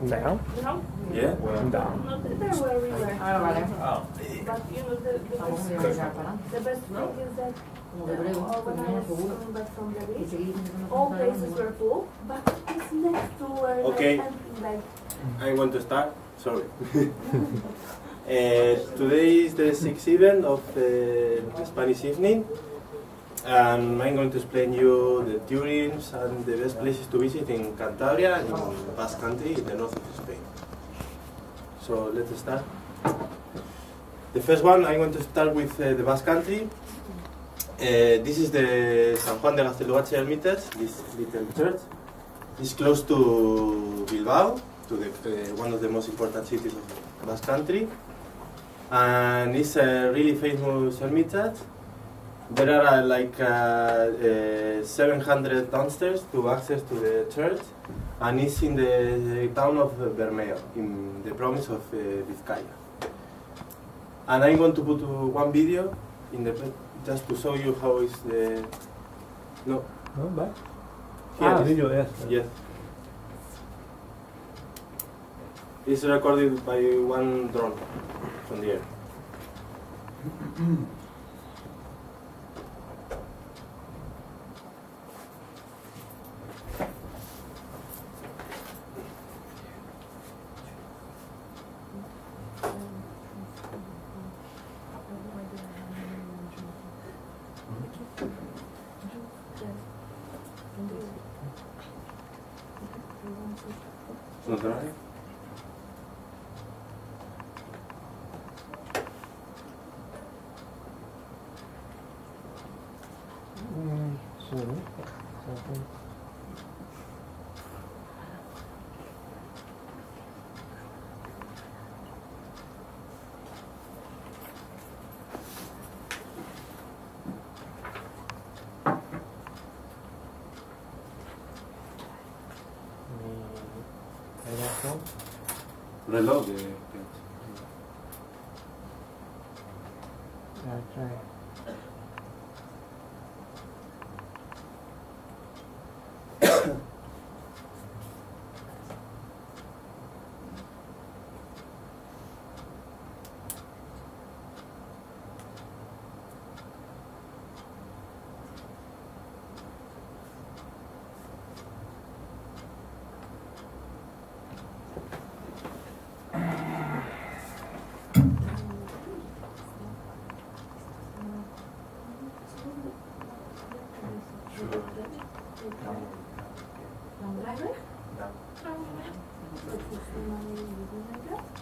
Down? Yeah? Down. Not there where we were. Oh. But you know, the best thing is that when I was coming back from the beach, all places were full, but it's next to where Okay. like I'm going to start. Sorry. Today is the 6th event of the Spanish evening, and I'm going to explain you the tourings and the best places to visit in Cantabria and in Basque Country in the north of Spain. So let's start. The first one, I'm going to start with the Basque Country. This is the San Juan de Gaztelugatxe Hermitage, this little church. It's close to Bilbao, to the, one of the most important cities of Basque Country. And it's a really famous hermitage. There are like 700 downstairs to access to the church, and it's in the town of Bermeo, in the province of Vizcaya. And I'm going to put one video in the just to show you how is the No, back. Here it is. Video, yes. Yes. It's recorded by one drone from the air. No traje. Sorry. Reloj. Try.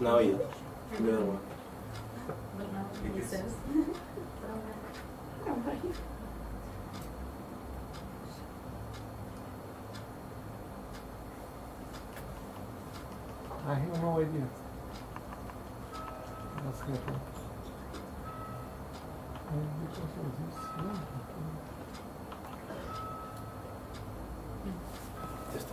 Now, yeah. The other one. I have no idea. That's good. Because of this, yeah. Just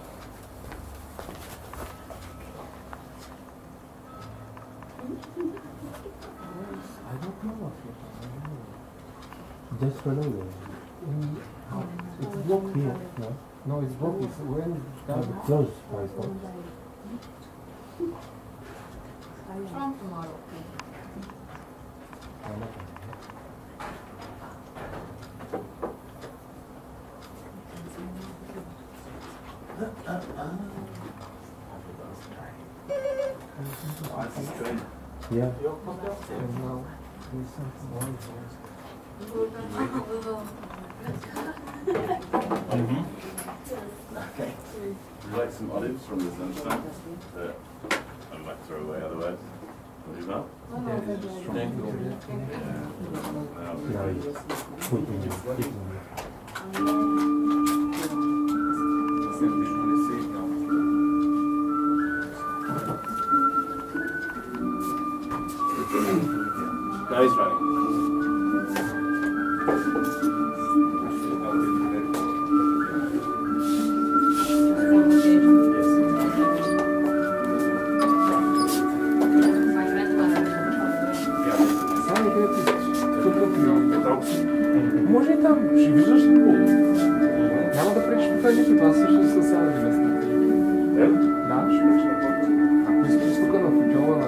I don't know. Just follow it. It's blocked here. No, no, it's blocked. It's when it's closed. From tomorrow. Yeah. And now there's something wrong. Okay. Would you like some olives from the sunshine that I might throw away otherwise? What do you want? Yeah, Fajnie chyba słyszę socjalne miasta. Da? Mislim, što kao na fuđola na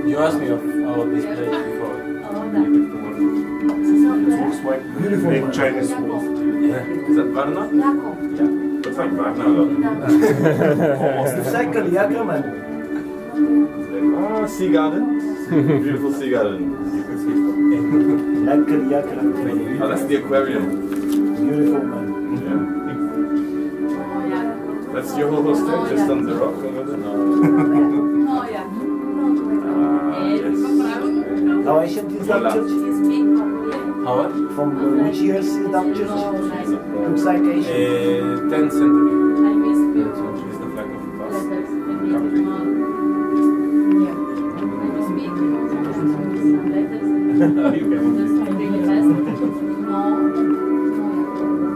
You asked me about this place before. Beautiful big Chinese wall. Yeah. Is that Varna? Yeah. Looks like Varna though. Almost. It's like Kaliyaka, Ah, sea garden. Beautiful sea garden. You can see. like Kaliyaka. Oh, that's the aquarium. Beautiful, man. Yeah. That's your whole hostel, just on the rock over there? No. Yes. How ancient is that church? How what? From which years is that church? Looks like ancient. 10th century. It's the flag of the Basque Country. You can.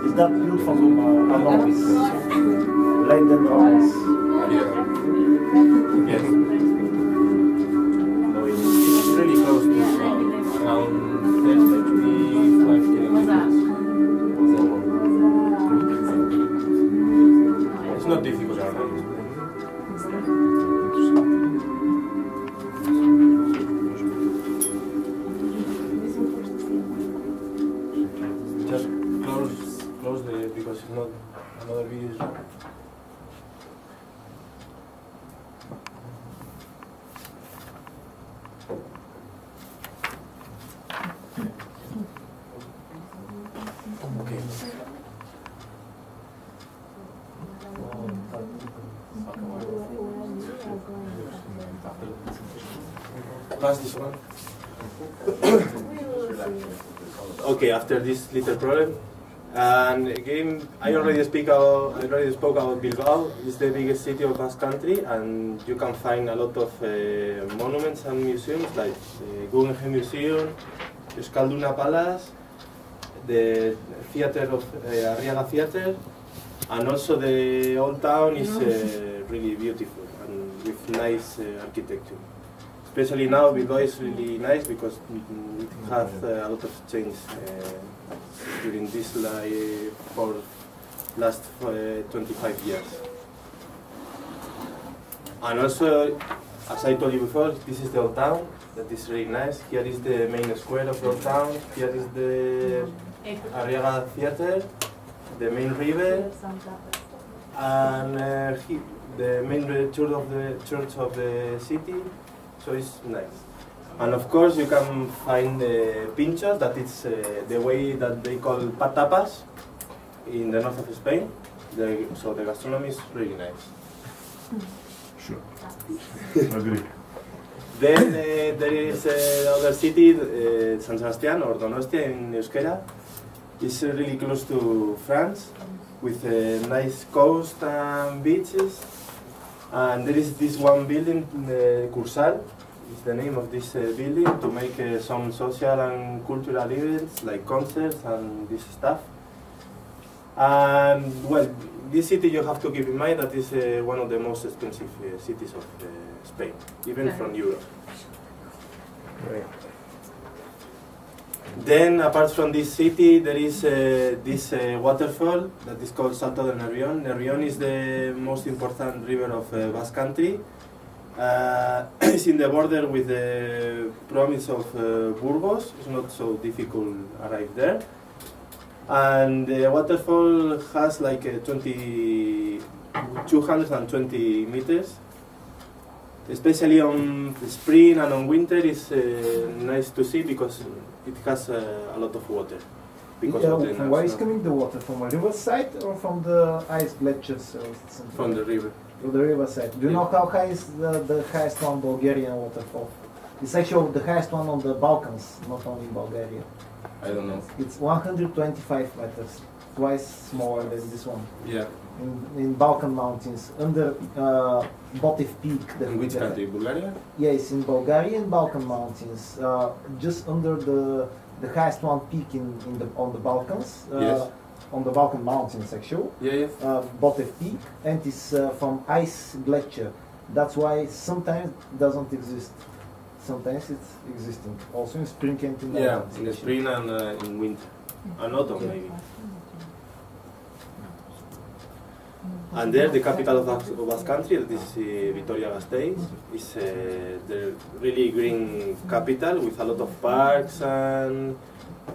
Is that built from Anovis? Leiden Anovis? Yeah. Yes. No, it's really close to around 35 kilometers. It's not difficult to just close the because it's not another video. Okay. Pass this one. Okay, after this little problem, and again, I already spoke about Bilbao. It's the biggest city of Basque Country, and you can find a lot of monuments and museums like the Guggenheim Museum, the Euskalduna Palace, the theater of Arriaga Theater, and also the old town is really beautiful and with nice architecture. Especially now, Bilbao is really nice because it has a lot of change during this for last 25 years. And also, as I told you before, this is the old town. That is really nice. Here is the main square of the old town. Here is the Arriaga Theater, the main river, and the main church of the city. So it's nice. And of course you can find the pinchos, that is the way that they call tapas in the north of Spain. So the gastronomy is really nice. Sure. Agree. Then there is the other city, San Sebastián or Donostia in Euskera. It's really close to France with a nice coast and beaches. And there is this one building, Cursal, is the name of this building, to make some social and cultural events like concerts and this stuff. And well, this city you have to keep in mind that is one of the most expensive cities of Spain, even from Europe. Right. Then, apart from this city, there is this waterfall that is called Salto del Nervión. Nervión is the most important river of Basque Country. It's in the border with the province of Burgos. It's not so difficult to arrive there. And the waterfall has like 220 meters. Especially on spring and on winter, it's nice to see because it has a lot of water. Because of the from where is coming the water? From a riverside or from the ice glaciers? From the river. From the riverside. Do you know how high is the highest one Bulgarian waterfall? It's actually the highest one on the Balkans, not only in Bulgaria. I don't know. It's 125 meters, twice smaller than this one. Yeah. In Balkan mountains, under Botev Peak. In which country? Bulgaria? Yes, in Bulgarian Balkan mountains, just under the highest one peak on the Balkans. Yes. On the Balkan mountains, actually. Yeah, yes. Botev Peak, and it's from ice glacier. That's why sometimes it doesn't exist. Sometimes it's existing. Also in spring and in yeah, in the spring and in winter, and autumn maybe. And there, the capital of Basque Country, that is Vitoria-Gasteiz, is the really green capital with a lot of parks and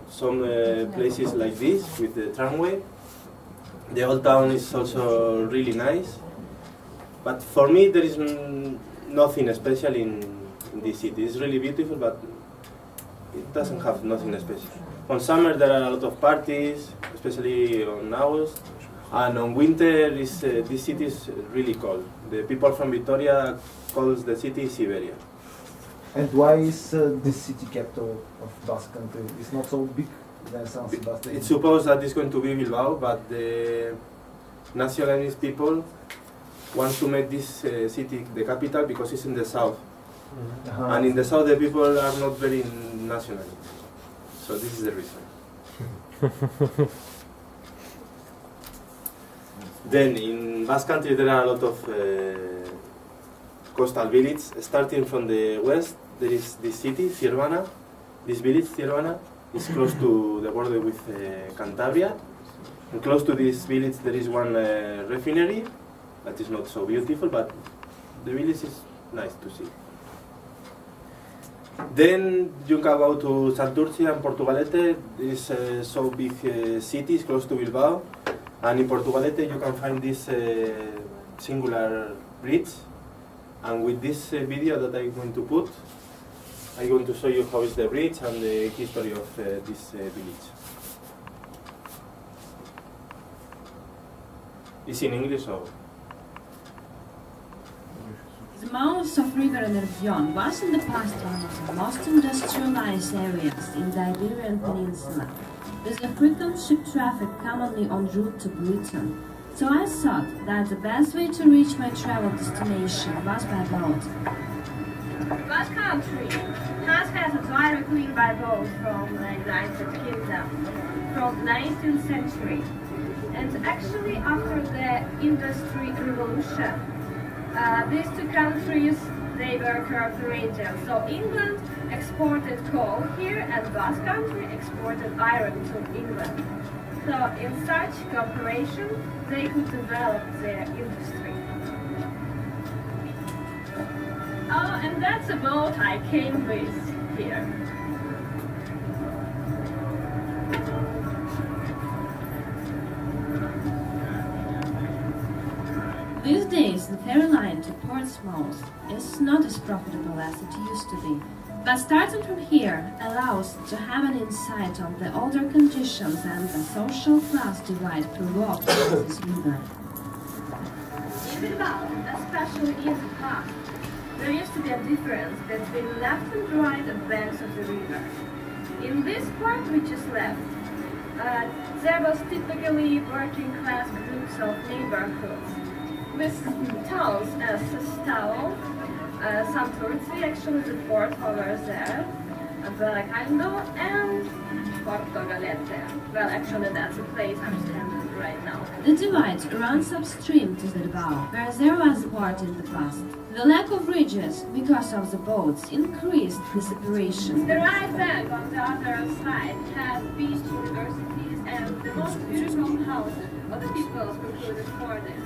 some places like this with the tramway. The old town is also really nice, but for me there is nothing special in this city. It's really beautiful, but it doesn't have nothing special. On summer there are a lot of parties, especially on August. And on winter, this city is really cold. The people from Vitoria calls the city Siberia. And why is this city capital of Basque Country? It's not so big than San Sebastian. It's supposed that it's going to be Bilbao, but the nationalist people want to make this city the capital because it's in the south. And in the south, the people are not very nationalist. So this is the reason. Then in Basque Country there are a lot of coastal villages. Starting from the west, there is this city, Sirvana. This village, Sirvana, is close to the border with Cantabria. And close to this village there is one refinery that is not so beautiful, but the village is nice to see. Then you can go to Santurce and Portugalete. There is so big cities close to Bilbao. And in Portugalete you can find this singular bridge. And with this video that I'm going to put, I'm going to show you how is the bridge and the history of this village. It's in English or? The mouth of River Nervion was in the past one of the most industrialized areas in the Iberian Peninsula, with a frequent ship traffic commonly en route to Britain. So I thought that the best way to reach my travel destination was by boat. Basque Country has had a direct link by boat from the United Kingdom from the 19th century. And actually after the Industry Revolution, these two countries, they were cooperating. So England exported coal here and Basque Country exported iron to England. So in such cooperation, they could develop their industry. Oh, and that's a boat I came with here. These days, the ferry line to Portsmouth is not as profitable as it used to be, but starting from here allows to have an insight on the older conditions and the social class divide provoked by this river. In Bilbao, especially in the past, there used to be a difference between left and right banks of the river. In this part which is left, there was typically working class groups of neighborhoods, with towns as Stao, Santurce, actually the port over there, Baracaldo, and Portugalete. Well, actually that's the place I'm standing right now. The divide runs upstream to the Bilbao, where there was a port in the past. The lack of bridges, because of the boats, increased the separation. The right bank on the other side has beach universities and the most beautiful houses of the people who could afford it.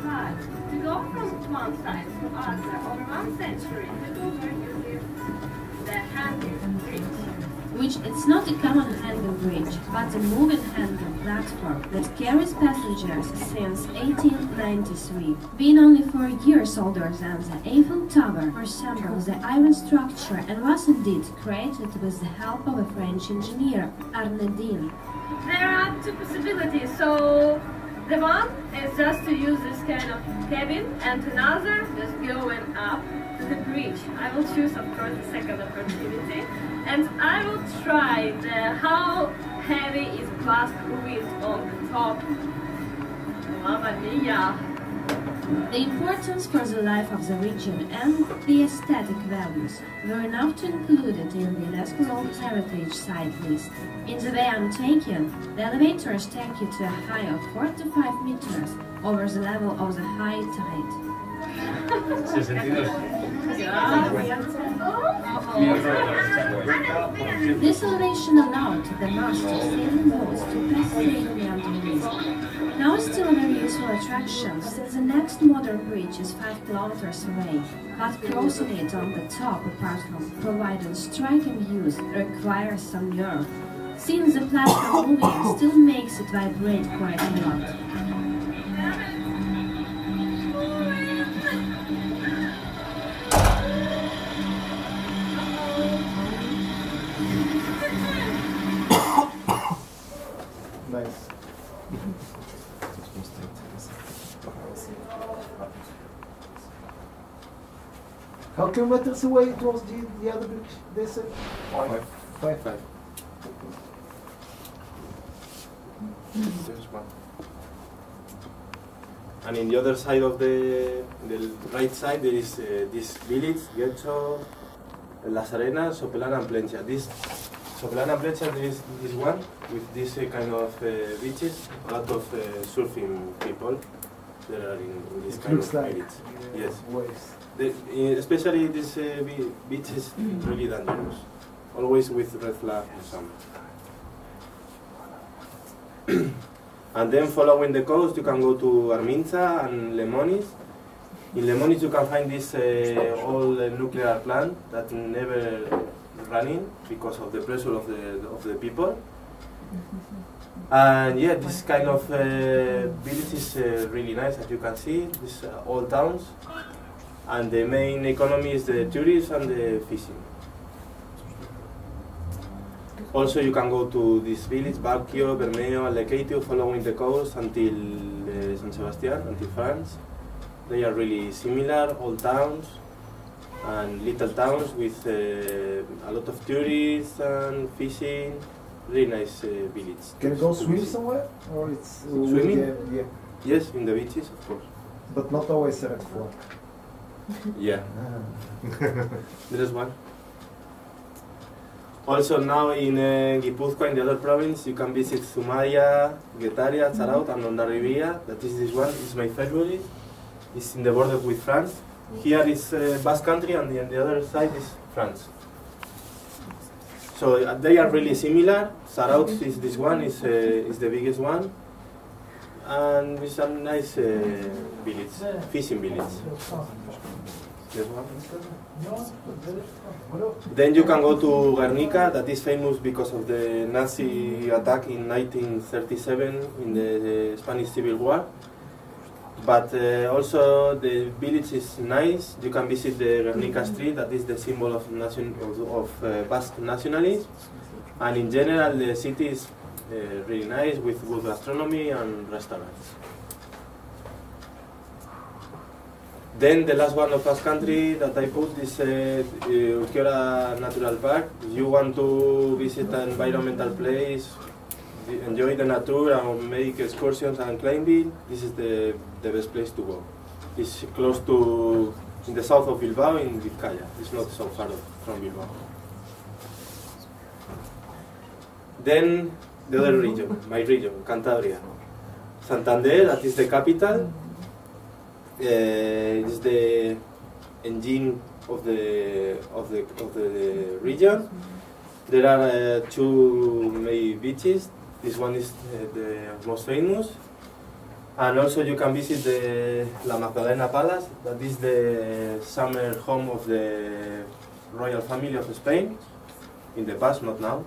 But to go from one side to other over 1 century, people were using the hanging bridge. Which it's not a common hanging bridge, but a moving hanging platform that carries passengers since 1893. Being only 4 years older than the Eiffel Tower, resembles the iron structure and was indeed created with the help of a French engineer, Arne Dean. There are two possibilities. So the one is just to use this kind of cabin, and another is going up to the bridge. I will choose, of course, the second opportunity, and I will try how heavy is Basque wind on the top. Mamma mia! The importance for the life of the region and the aesthetic values were enough to include it in the UNESCO World Heritage Site list. In the way I'm taking, the elevators take you to a height of 4 to 5 meters over the level of the high tide. This elevation allowed the mast of sailing boats to pass safely underneath. Now it's still a very useful attraction, since the next modern bridge is 5 kilometers away, but crossing it on the top, apart from providing striking views, requires some nerve, since the platform moving still makes it vibrate quite a lot. Nice. How kilometers away it was the other bridge, they said? 5. 5. 5. There's one. And in the other side of the right side there is this village, Getxo, Las Arenas, Sopelana and Plencia. This Sopelana and Plencia, there is this one with this kind of beaches, a lot of surfing people there are in this It kind looks of like village. Yes. waves. Especially this beach is really dangerous, always with red flag and some. And then following the coast you can go to Arminza and Lemonis. In Lemonis you can find this old nuclear plant that never running because of the pressure of the people. And yeah, this kind of village is really nice, as you can see, these old towns. And the main economy is the tourism and the fishing. Also, you can go to this village, Bacchio, Bermeo, and Lekeitio, following the coast until San Sebastian, until France. They are really similar, old towns and little towns with a lot of tourists and fishing. Really nice village. Can you go swim somewhere? Or it's Swimming? Yeah. Yes, in the beaches, of course. But not always red flag. Yeah. There is one. Also now in Gipuzkoa, in the other province, you can visit Zumaia, Getaria, Zaraut, and Hondarribia. That is this one. It's my favorite. It's in the border with France. Here is Basque Country, and the other side is France. So they are really similar. Zaraut is this one. Is the biggest one, and it's a nice village, fishing village. This one. Then you can go to Guernica, that is famous because of the Nazi attack in 1937 in the Spanish Civil War. But also the village is nice. You can visit the Guernica Street, that is the symbol of Basque nationalism. And in general, the city is really nice with good gastronomy and restaurants. Then the last one of Basque Country that I put is Urquiora Natural Park. If you want to visit an environmental place, enjoy the nature and make excursions and climbing, this is the best place to go. It's close to, in the south of Bilbao, in Vizcaya. It's not so far from Bilbao. Then the other region, my region, Cantabria. Santander, that is the capital. Is the engine of the region. There are two main beaches. This one is the most famous, And also you can visit the La Magdalena Palace, that is the summer home of the royal family of Spain, in the past, not now.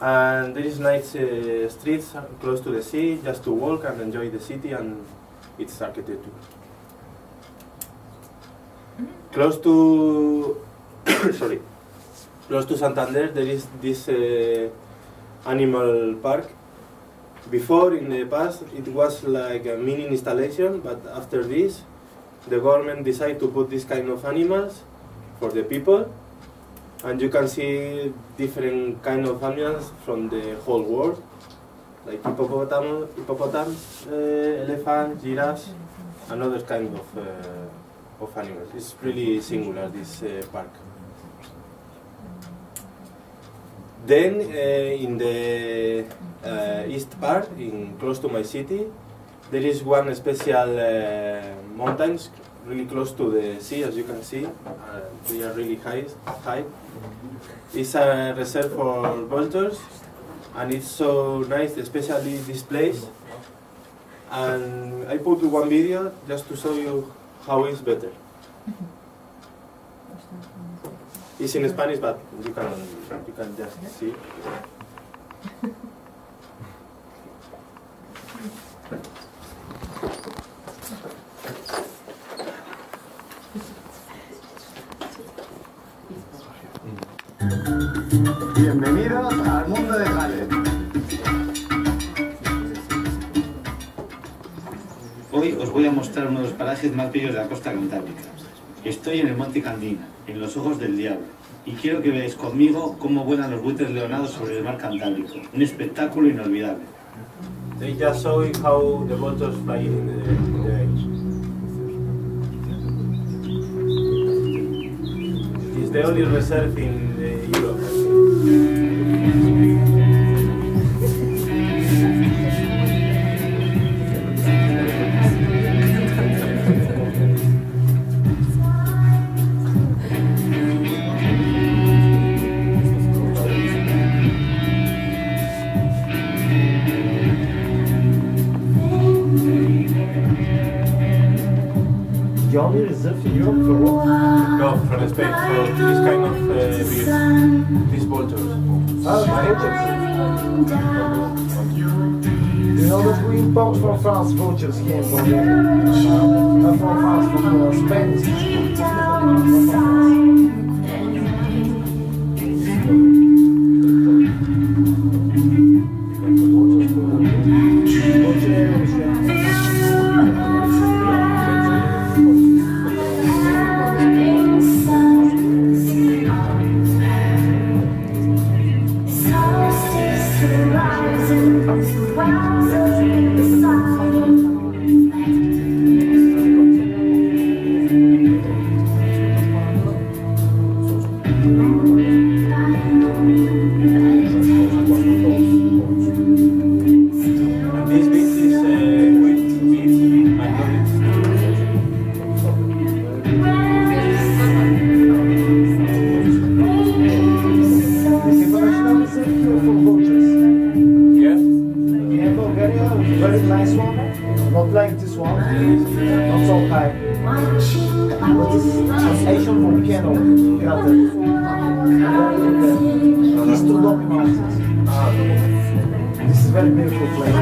And there is nice streets close to the sea, just to walk and enjoy the city and its architecture. Close to, sorry, close to Santander there is this animal park. Before, in the past, it was like a mini installation, but after this, the government decided to put this kind of animals for the people. And you can see different kind of animals from the whole world, like hippopotamus, elephants, giraffes, and other kind of animals. It's really singular, this park. Then in the east part, close to my city, there is one special mountains really close to the sea, as you can see. They are really high. It's a reserve for vultures, and it's so nice, especially this place. And I put one video just to show you how it's better. It's in Spanish, but you can just see. Bienvenidos al mundo de Gales. Hoy os voy a mostrar uno de los parajes más bellos de la costa cantábrica. Estoy en el Monte Candina, en los ojos del diablo, y quiero que veáis conmigo cómo vuelan los buitres leonados sobre el mar Cantábrico. Un espectáculo inolvidable. They just show you how the vultures fly in the air. It's the only reserve in Europe, I think. The only reserve in Europe for what? No, from Spain, for this kind of breeds, these vultures. Oh, vultures. You know that we import from France vultures here from France, from Spain. Very nice one, not like this one, not so high. But it's Asian volcano, East Rocky Mountains. This is very beautiful place.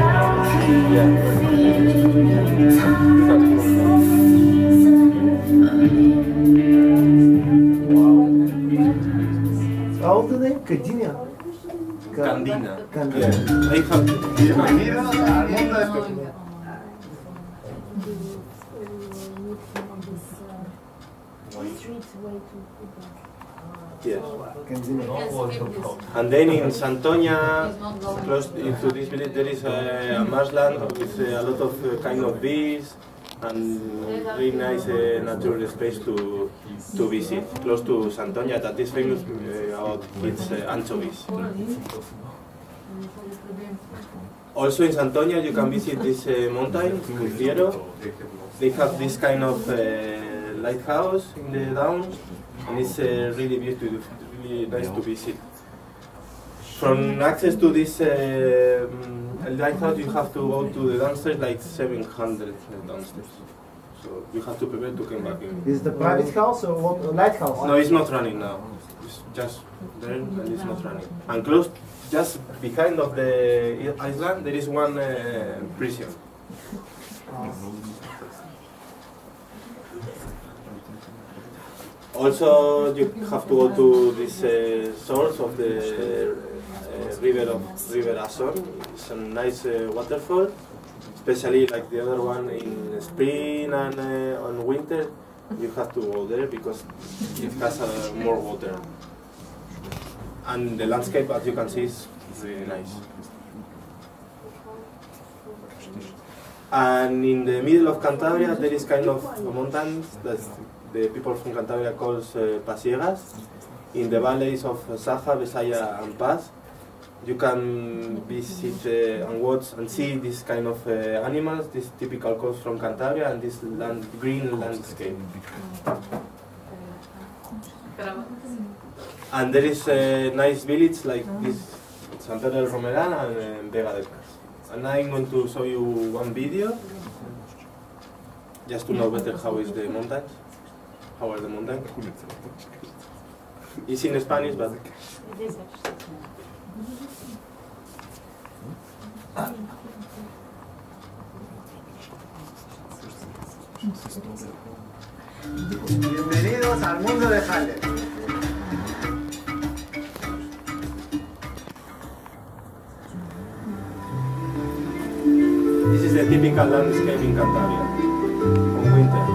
How's the name? Candina. Candina. Candina. Bienvenidos al mundo de Yes. Candina. And then in Santoña, close to this village, there is a marshland with a lot of kind of bees and really nice natural space to visit. Close to Santoña, that is famous about its anchovies. Also in Santoña, you can visit this mountain, Ignacio. They have this kind of lighthouse in the downs, and it's really beautiful, really nice to visit. From access to this lighthouse, you have to go to the downstairs, like 700 downstairs. So you have to prepare to come back in. Is the private house or what? Lighthouse? No, it's not running now. It's just there and it's not running. And close, just behind of the island, there is one prison. Also, you have to go to this source of the river Azon. It's a nice waterfall, especially like the other one in spring and on winter. You have to go there because it has more water. And the landscape, as you can see, is really nice. And in the middle of Cantabria, there is kind of mountains that the people from Cantabria calls pasiegas. In the valleys of Saja, Besaya and Paz, you can visit and watch and see this kind of animals, these typical coast from Cantabria, and this green landscape. And there is a nice village like this, Sant Pere del Romeral and Vega del Cas. And I'm going to show you one video, just to know better how is the mountains. How are the mountains? It's in Spanish, but... Bienvenidos al mundo de Jale. This is the typical landscape in Cantabria, on winter.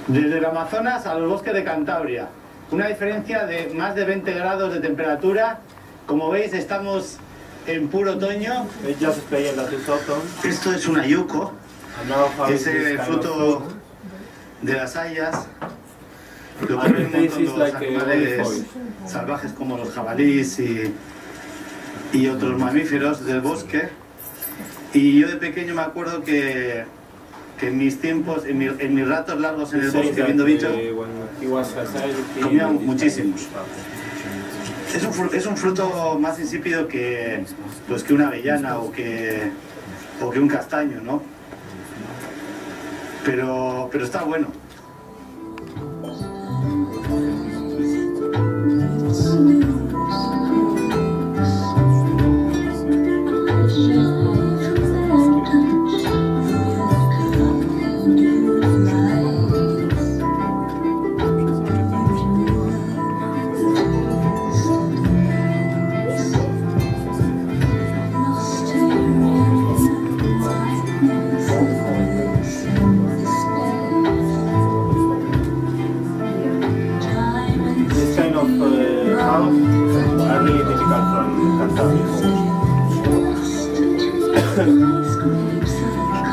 Desde el Amazonas a los bosques de Cantabria, una diferencia de más de 20 grados de temperatura. Como veis, estamos en puro otoño. Esto es una yuco, es el fruto de las hayas. Lo comen un montón de los animales salvajes como los jabalíes y otros mamíferos del bosque. Y yo de pequeño me acuerdo que en mis tiempos, en mis ratos largos en el bosque viendo bichos, comía muchísimos. Es un fruto más insípido que, pues, que una avellana o que un castaño, ¿no? Pero está bueno.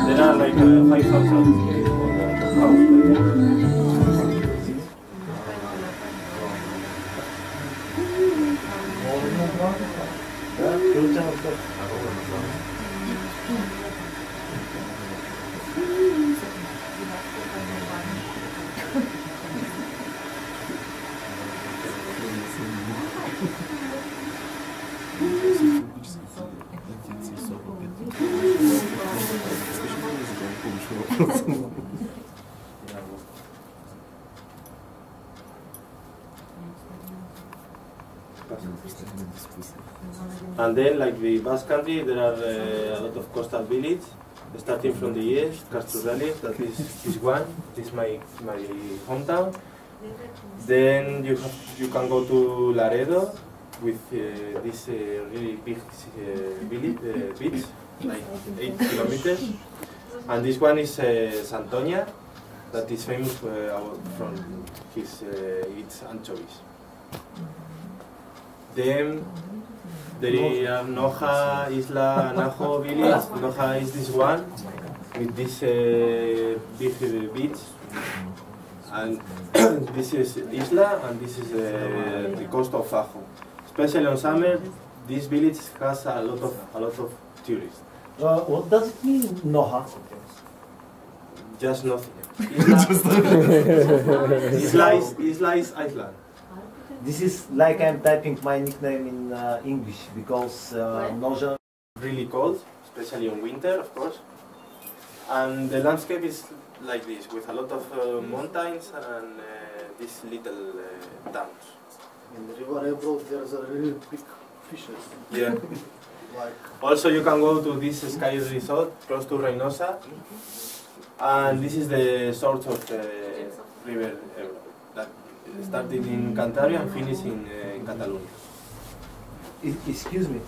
There are like 5,000 And then, like the Basque Country, there are a lot of coastal villages, starting from the east, Casturales, that is this one, this is my hometown. Then you can go to Laredo with this really big village, beach, like 8 kilometers. And this one is Santoña, that is famous from its anchovies. Then there are Noja, Isla, Najo village. Noja is this one with this big beach, and this is Isla, and this is the coast of Fajo. Especially on summer, this village has a lot of tourists. What does it mean, Noha? Just nothing. Isla Iceland. This is like I'm typing my nickname in English because Noja. Really cold, especially in winter, of course. And the landscape is like this, with a lot of mountains and these little towns. In the river Ebro, there's a really big fishes. Yeah. Like Also, you can go to this ski resort close to Reynosa, and this is the source of the river Ebro, that started in Cantabria and finished in Catalonia. Excuse me,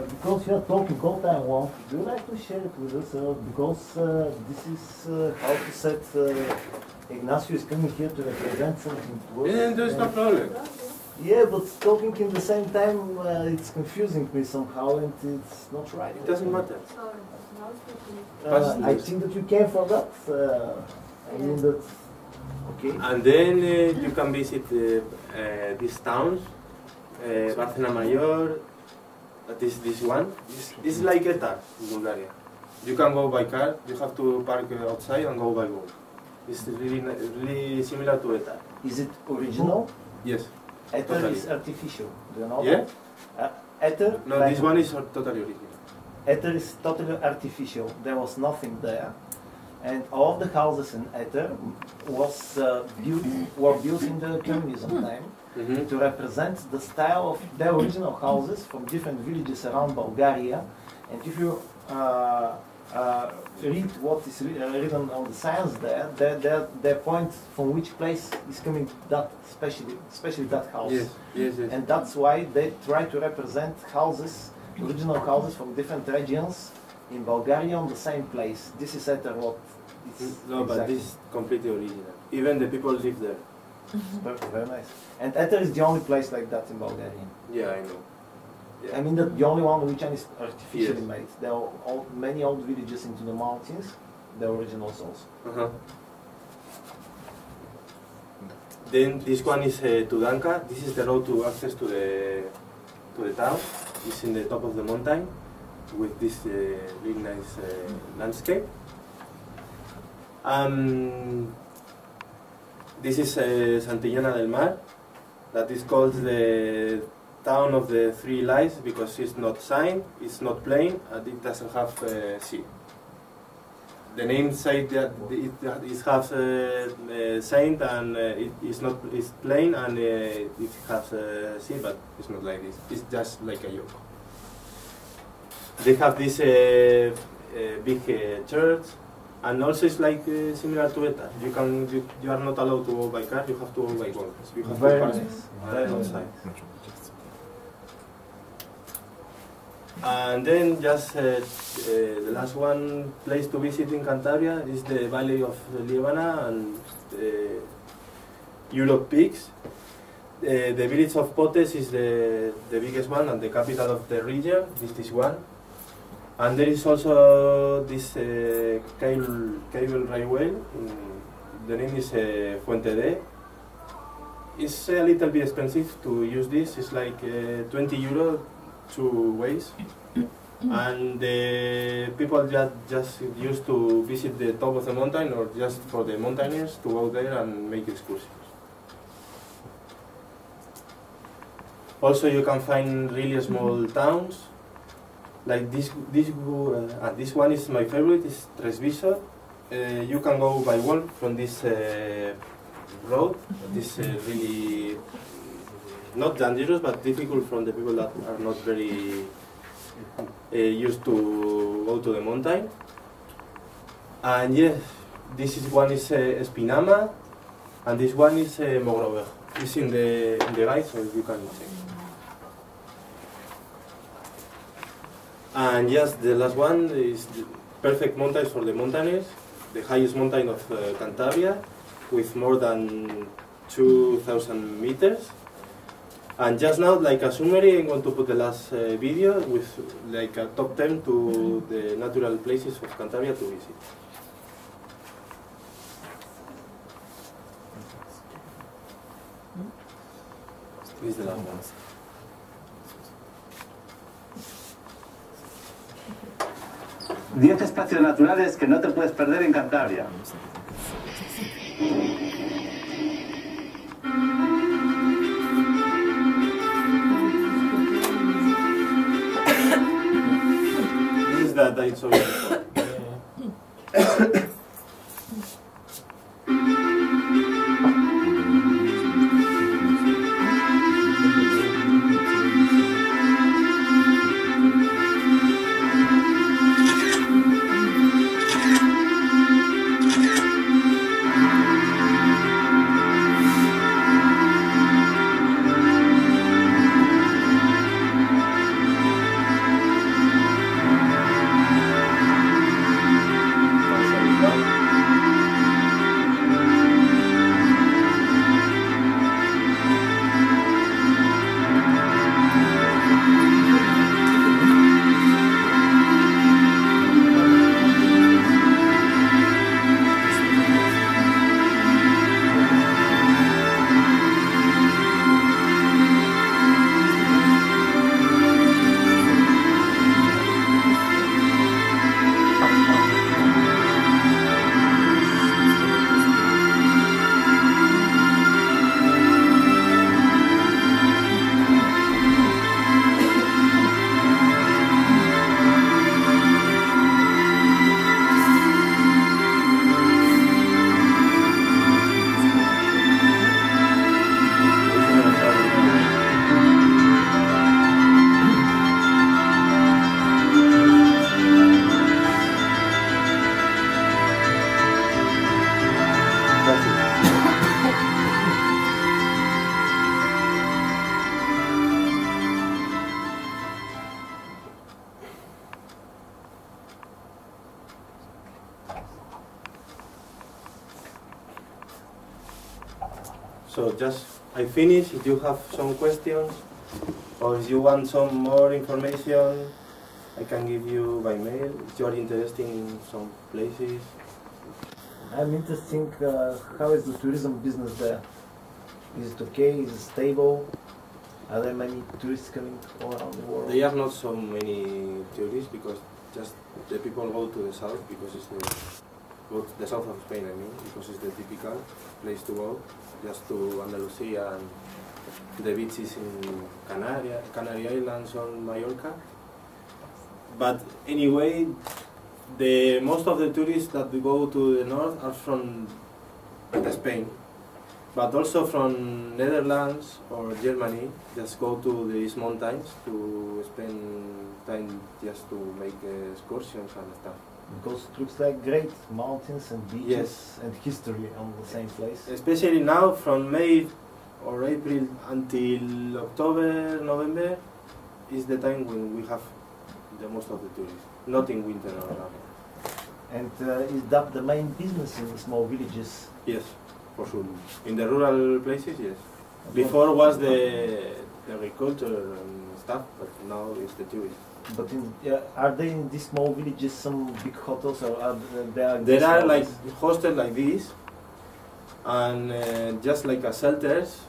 because you are talking all time long, do you like to share it with us? Because this is how to set Ignacio is coming here to represent something to us. Yeah, there's no problem. Yeah, but talking in the same time, it's confusing me somehow, and it's not right. It doesn't matter. I think that you came from that. I mean that. Okay. And then you can visit these towns, Barcena Mayor. This one. This is like Etar in Bulgaria. You can go by car. You have to park outside and go by boat. It's really similar to Etar. Is it original? Yes. Ether Totally. is artificial. Do you know Yeah? that? Ether. No, like this one is totally original. Ether is totally artificial. There was nothing there, and all of the houses in Ether were built in the communism time to represent the style of the original houses from different villages around Bulgaria. And if you read what is written on the signs there, they point from which place is coming that, especially that house. Yes, yes, yes. And that's why they try to represent houses, original houses from different regions in Bulgaria on the same place. This is Ether what it's No, but this is completely original. Even the people live there. Very nice. And Ether is the only place like that in Bulgaria. Yeah, I know. Yeah. I mean that the only one which is artificially Yes. made. There are many old villages into the mountains, the originals also. Then this one is Tudanka. This is the road to access to the town. It's in the top of the mountain with this really nice landscape. This is Santillana del Mar. That is called the town of the three lights because it's not signed, it's not plain, and it doesn't have sea. The name says that it has saint and it's plain and it has sea, but it's not like this. It's just like a yoke. They have this big church, and also it's like similar to ETA. You are not allowed to go by car. You have to go by boat. You have Very to park nice. right outside. And then just the last one place to visit in Cantabria is the Valley of Liébana and Europe Peaks. The village of Potes is the biggest one and the capital of the region. This one. And there is also this cable railway. The name is Fuente D. It's a little bit expensive to use this. It's like 20 euro 2 ways. And the people just used to visit the top of the mountain or just for the mountaineers to go there and make excursions. Also you can find really small towns. Like this one is my favorite, is Tresviso. You can go by walk from this road. This really not dangerous, but difficult from the people that are not very used to go to the mountain. And yes, one is Espinama, and this one is Mogrovejo. It's in the guide, so you can check. And yes, the last one is the perfect mountains for the mountaineers, the highest mountain of Cantabria, with more than 2,000 meters. And just now, like a summary, I'm going to put the last video with like a top 10 to the natural places of Cantabria to visit. This is the last one. 10 espacios naturales que no te puedes perder en Cantabria. This is that I saw you before. So just I finished. If you have some questions or if you want some more information, I can give you by mail. If you are interested in some places. I'm interested. How is the tourism business there? Is it okay? Is it stable? Are there many tourists coming all around the world? There are not so many tourists because just the people go to the south because it's the south of Spain. I mean, because it's the typical place to go. Just to Andalusia and the beaches in Canary Islands on Mallorca. But anyway, most of the tourists that go to the north are from Spain, but also from Netherlands or Germany. Just go to these mountains to spend time just to make excursions and stuff. Because it looks like great mountains and beaches, yes, and history on the same place. Especially now from May or April until October, November is the time when we have the most of the tourists, not in winter or summer. And is that the main business in the small villages? Yes, for sure. In the rural places, yes. Before was the agriculture and stuff, but now it's the tourism. But are there in these small villages some big hotels, or are there are like hostels like this, and just like a shelters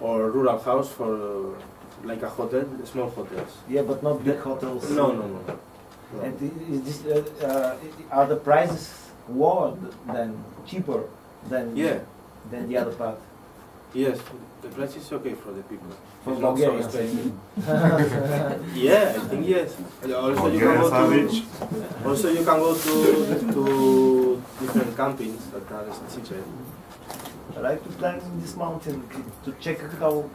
or rural house for like a hotel, small hotels. Yeah, but not big hotels. No. And is this, are the prices lower than cheaper than the other part? Yes, the price is okay for the people. For it's not so Bulgarians, expensive. Yeah, I think yes. Also you can go to different campings that are cheaper. I like to climb this mountain to check how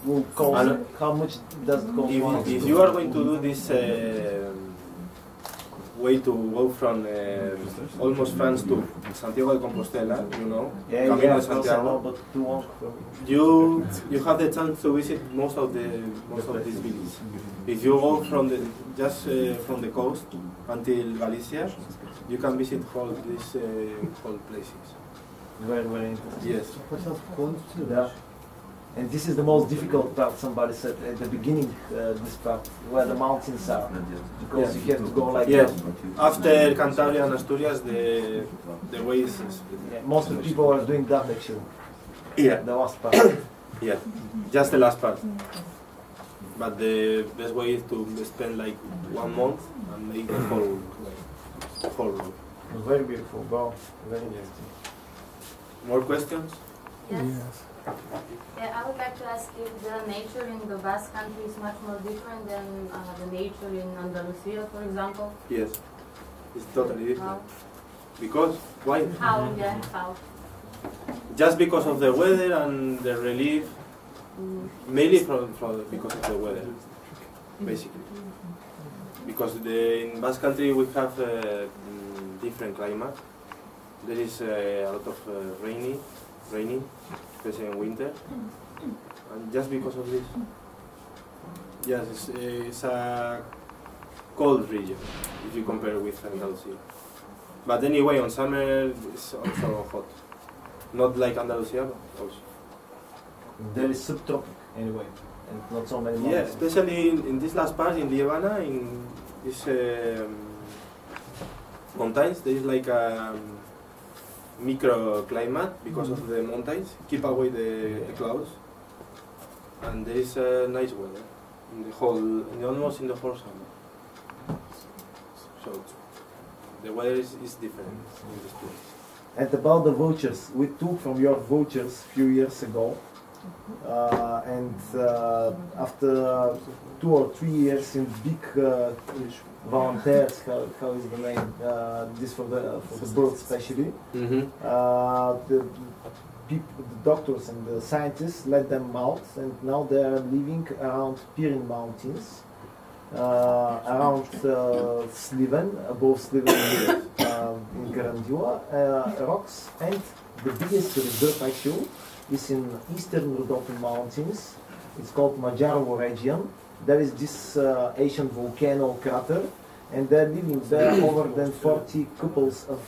will cost, how much does it cost. If you are going to do this way to go from almost France to Santiago de Compostela, you know, Camino de Santiago, but too long for me. You have the chance to visit most of these villages. If you go from the coast until Galicia, you can visit all these whole places. Very, very interesting. Yes. Yeah. And this is the most difficult part, somebody said at the beginning, this part, where the mountains are. Because you have to go like that. After Cantabria and Asturias, the way is... Yeah, most of the people are doing that actually. Yeah. The last part. Yeah, just the last part. But the best way is to spend like 1 month and make the whole way. whole roof. Very beautiful, wow, very interesting. More questions? Yes. Yeah, I would like to ask if the nature in the Basque Country is much more different than the nature in Andalusia, for example. Yes, it's totally different. How? Because why? How? Yeah, how? Just because of the weather and the relief, mainly from because of the weather, basically. Because in Basque Country we have different climate. There is a lot of rainy, especially in winter, and just because of this, yes, it's a cold region if you compare with Andalusia. But anyway, on summer it's also hot, not like Andalusia, but also. There is subtropic anyway, and not so many Yeah, mountains. especially in this last part in Liebana, in this mountains, there is like a microclimate because of the mountains, keep away the clouds, and there is a nice weather in almost in the whole summer. So the weather is different in this place. And about the vouchers, we took from your vouchers a few years ago, and after 2 or 3 years in big volunteers, how is the name? This for the birds especially. The doctors and the scientists let them out, and now they are living around Pirin Mountains, around Sliven, above Sliven in Garandua, rocks, and the biggest reserve actually is in eastern Rhodope Mountains. It's called Majarovo region. There is this ancient volcano crater, and they're living there over than 40 couples of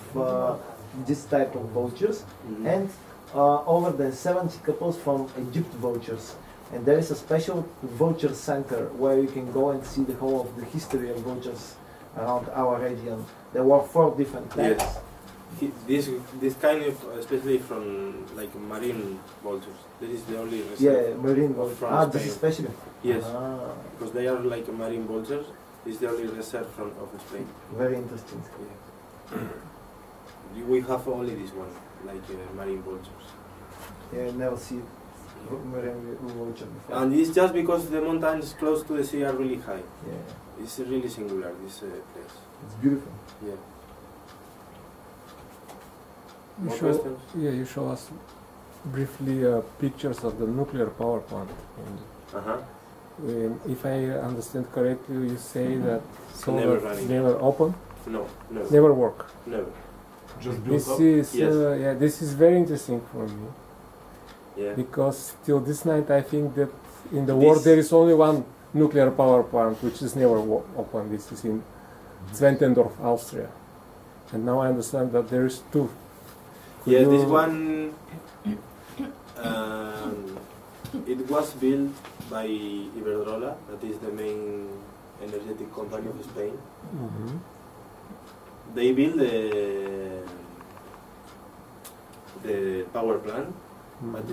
this type of vultures, and over than 70 couples from Egypt vultures. And there is a special vulture center where you can go and see the whole of the history of vultures around our region. There were 4 different types. Yes. This kind of, especially from like marine vultures, this is the only reserve. Yeah, marine vultures. This is special. Yes, because they are like marine vultures. This is the only reserve of Spain. Very interesting. Yeah. We have only this one, like marine vultures. Yeah, never see marine vulture before. And it's just because the mountains close to the sea are really high. Yeah. It's really singular, this place. It's beautiful. Yeah. You show us briefly pictures of the nuclear power plant. If I understand correctly, you say that never open? No, never. Never work? Never. Just built this up? is Yes. this is very interesting for me. Yeah. Because till this night I think that in the world there is only one nuclear power plant which is never open. This is in Zwentendorf, Austria. And now I understand that there is 2. Yeah, this one, it was built by Iberdrola, that is the main energetic company of Spain. They built the power plant, but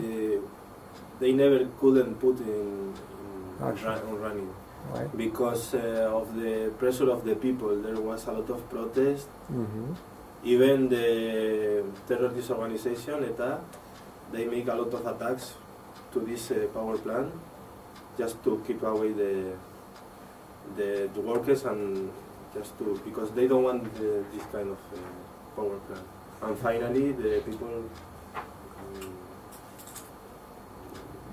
they never couldn't put on running. Why? Because of the pressure of the people. There was a lot of protest. Even the terrorist organization, ETA, they make a lot of attacks to this power plant just to keep away the workers and just to, because they don't want this kind of power plant. And finally, the people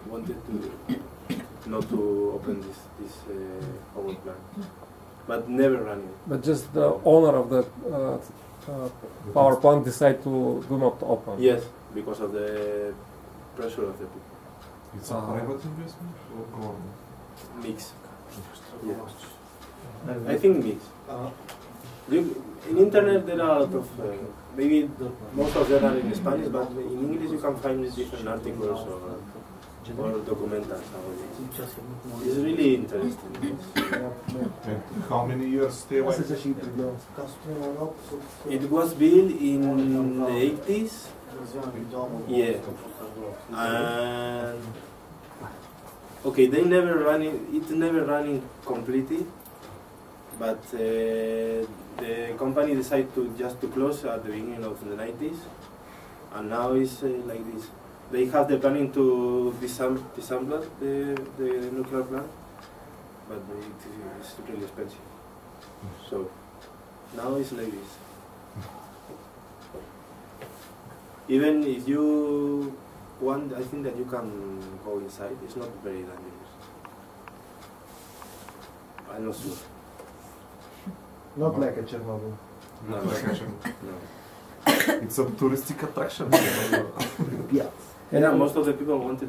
wanted to not to open this power plant, but never running. But just the owner of the power plant decide to do not open. Yes, because of the pressure of the people. It's a private investment or government? Mix. Yeah. I think mix. In internet there are a lot of, maybe most of them are in Spanish, but in English you can find different articles or documentaries about it. It's really interesting. And how many years stay away? It was built in the 80s. Yeah. And okay, they never running. It's never running completely, but the company decided to just to close at the beginning of the 90s, and now it's like this. They have the planning to disassemble the nuclear plant, but it's really expensive. So now it's like this. Even if you want, I think that you can go inside. It's not very dangerous. I'm not sure. Not like a Chernobyl. No, Like a Chernobyl. no. It's a touristic attraction. Yeah. And most of the people wants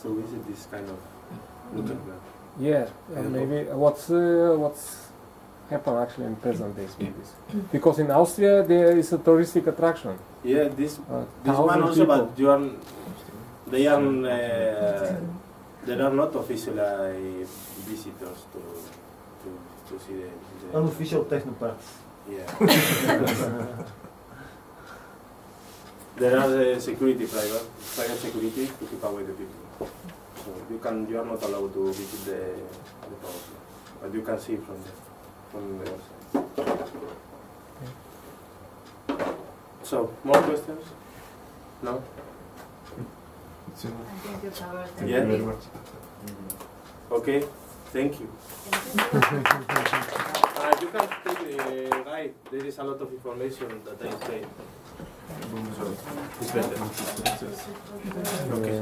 to visit this kind of nuclear plant. Yeah, maybe what's happened actually in present days with this? Because in Austria there is a touristic attraction. Yeah, this one also, people. but they are not officially visitors to see the Unofficial technopaths. yeah. There are security, private security to keep away the people. So you are not allowed to visit the power plant, but you can see from the outside. So more questions? No? I think you covered Thank you very much. Okay, thank you. You can take the guide. There is a lot of information that I say. So it's better. Okay.